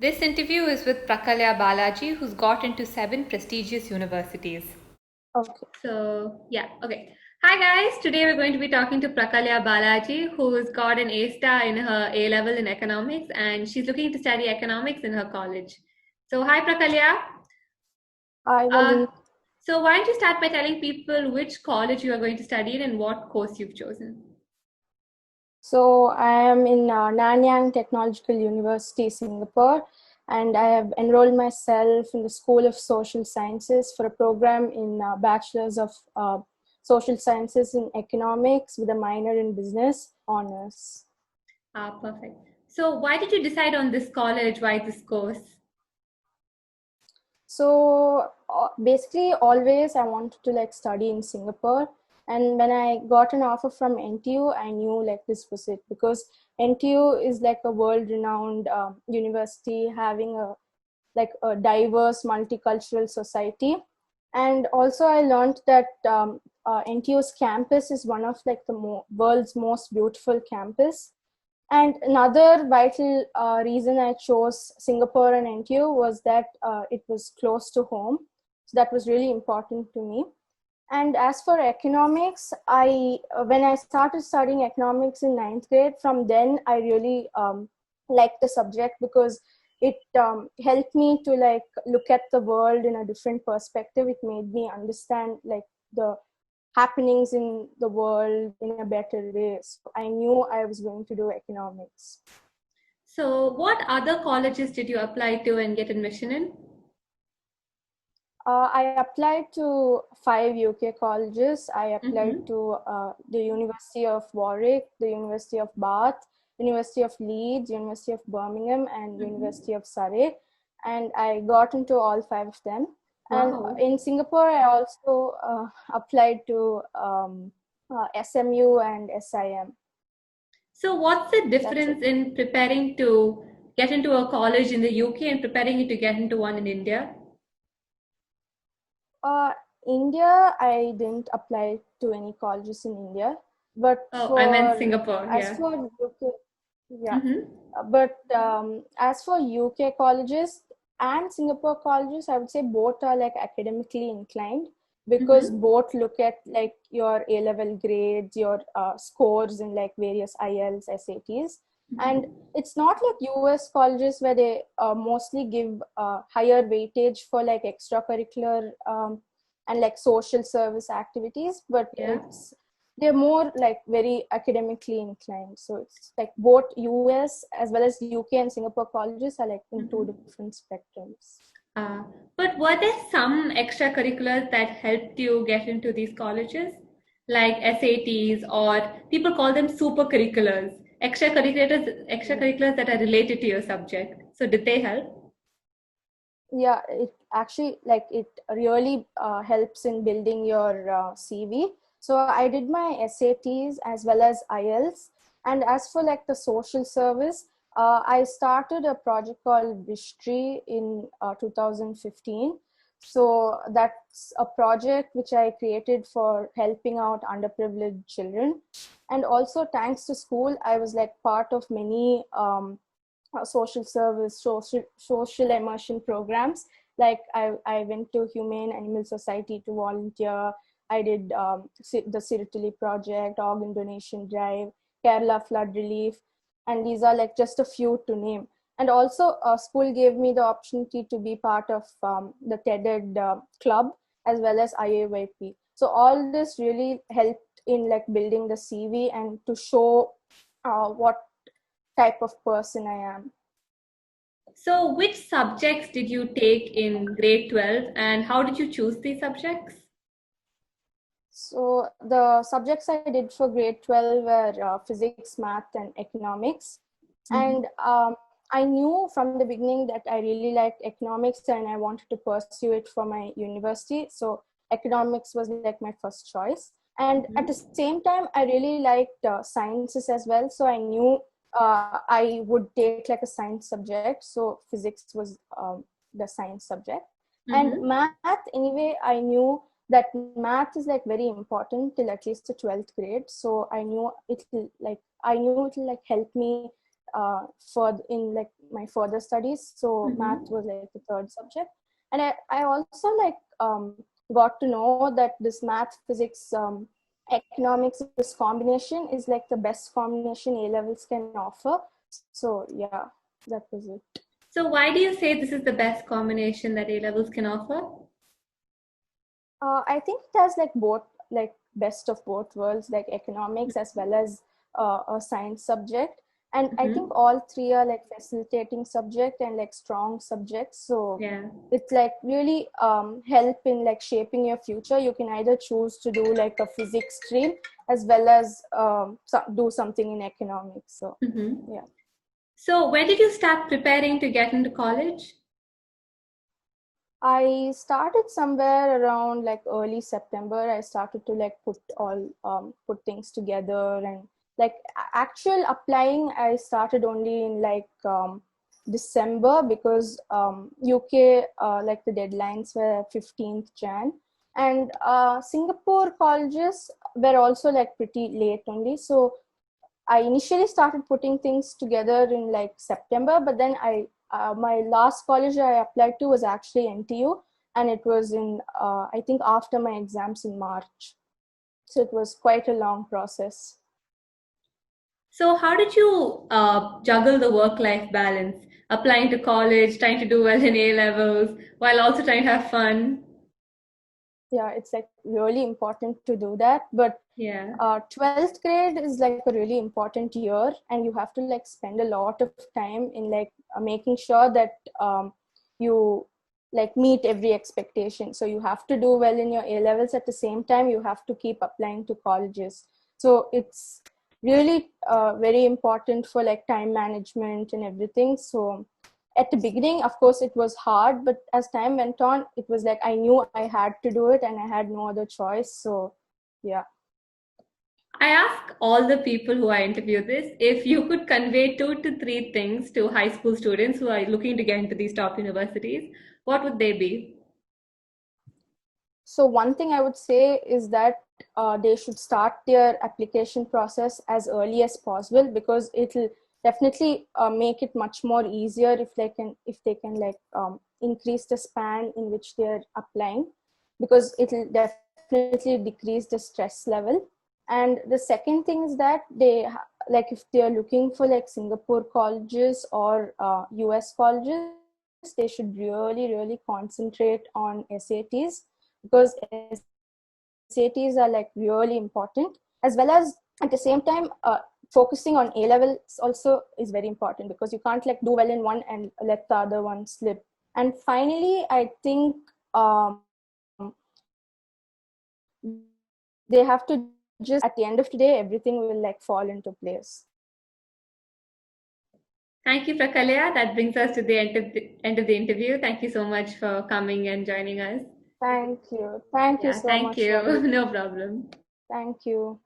This interview is with Prakalya Balaji, who's got into 7 prestigious universities. Okay. Okay. Hi guys, today we're going to be talking to Prakalya Balaji, who's got an A star in her A level in economics, and she's looking to study economics in her college. So, hi Prakalya. Hi, Uh, Vali. so, why don't you start by telling people which college you are going to study in and what course you've chosen? So I am in Nanyang Technological University, Singapore, and I have enrolled myself in the School of Social Sciences for a program in Bachelor's of Social Sciences in Economics with a minor in Business honors. Perfect. So, why did you decide on this college? Why this course? So basically, always I wanted to like study in Singapore, and when I got an offer from NTU, I knew like this was it because NTU is like a world-renowned university having a like a diverse multicultural society, and also I learned that NTU's campus is one of like the world's most beautiful campus. And another vital reason I chose Singapore and NTU was that it was close to home. So that was really important to me. And as for economics, I when I started studying economics in ninth grade, from then I really liked the subject because it helped me to like look at the world in a different perspective. It made me understand like the happenings in the world in a better way. So I knew I was going to do economics. So, what other colleges did you apply to and get admission in? I applied to 5 UK colleges. I applied Mm-hmm. to the University of Warwick, the University of Bath, University of Leeds, University of Birmingham, and Mm-hmm. University of Surrey. And I got into all 5 of them. And Wow. in Singapore, I also applied to SMU and SIM. So, what's the That's it. difference in preparing to get into a college in the UK and preparing you to get into one in India? Uh, India, I didn't apply to any colleges in India, but Oh, I meant for Singapore, as yeah. for UK, yeah, Mm-hmm. but as for UK colleges and Singapore colleges, I would say both are like academically inclined because Mm-hmm. both look at like your A level grades, your scores in like various IELTS, SATs, and Mm-hmm. it's not like US colleges where they mostly give higher weightage for like extracurricular and like social service activities, but Yeah. they're more like very academically inclined. So it's like both US as well as UK and Singapore colleges are like in two Mm-hmm. different spectrums. Uh, but were there some extracurriculars that helped you get into these colleges, like SATs, or people call them super curriculars, extracurriculars that are related to your subject. So did they help? Yeah, it actually like it really helps in building your CV. So I did my SATs as well as IELTS, and as for like the social service, I started a project called Vishtri in 2015. So that's a project which I created for helping out underprivileged children, and also thanks to school I was like part of many social service, social immersion programs. Like I went to Humane Animal Society to volunteer. I did the Sirituli project, organ donation drive, Kerala flood relief, and these are like just a few to name. And also, school gave me the opportunity to be part of the TEDed club as well as IAYP. So all this really helped in like building the CV and to show what type of person I am. So which subjects did you take in grade 12 and how did you choose these subjects? So the subjects I did for grade 12 were physics, math, and economics. Mhm. And I knew from the beginning that I really liked economics and I wanted to pursue it for my university. So economics was like my first choice. And at the Mhm. same time, I really liked sciences as well. So I knew I would take like a science subject. So physics was the science subject. And Mhm. math, anyway, I knew that math is like very important till at least the 12th grade. So I knew it will like help me for in like my further studies. So math Mm-hmm. was like the third subject, and I also like got to know that this math, physics, economics, this combination is like the best combination A levels can offer. So yeah, that was it. So why do you say this is the best combination that A levels can offer? I think it has like both, like best of both worlds, like economics as well as a science subject. And I think Mm-hmm. all three are like facilitating subject and like strong subjects. So Yeah. it's like really help in like shaping your future. You can either choose to do like a physics stream as well as do something in economics. So Mm-hmm. yeah. So when did you start preparing to get into college? I started somewhere around like early September. I started to like put things together, and like actual applying I started only in like December, because UK like the deadlines were 15th Jan, and Singapore colleges were also like pretty late only. So I initially started putting things together in like September, but then my last college I applied to was actually NTU, and it was in I think after my exams in March. So it was quite a long process. So how did you juggle the work-life balance, applying to college, trying to do well in A levels, while also trying to have fun? Yeah, it's like really important to do that, but Yeah. 12th grade is like a really important year, and you have to like spend a lot of time in like making sure that you like meet every expectation. So you have to do well in your A levels, at the same time you have to keep applying to colleges. So it's really very important for like time management and everything. So at the beginning, of course, it was hard, but as time went on, it was like I knew I had to do it and I had no other choice. So yeah. I ask all the people who I interview this, if you could convey 2 to 3 things to high school students who are looking to get into these top universities, what would they be? So one thing I would say is that they should start their application process as early as possible, because it'll definitely make it much more easier if they can like increase the span in which they're applying, because it'll definitely decrease the stress level. And the second thing is that like if they're looking for like Singapore colleges or US colleges, they should really concentrate on SATs, because SATs are like really important, as well as at the same time focusing on A levels also is very important, because you can't like do well in one and let the other one slip. And finally, I think they have to just, at the end of the day, everything will like fall into place. Thank you, Prakalya. That brings us to the end of the interview. Thank you so much for coming and joining us. Thank you. Thank you Yeah, so thank much, you. Ravi. No problem. Thank you.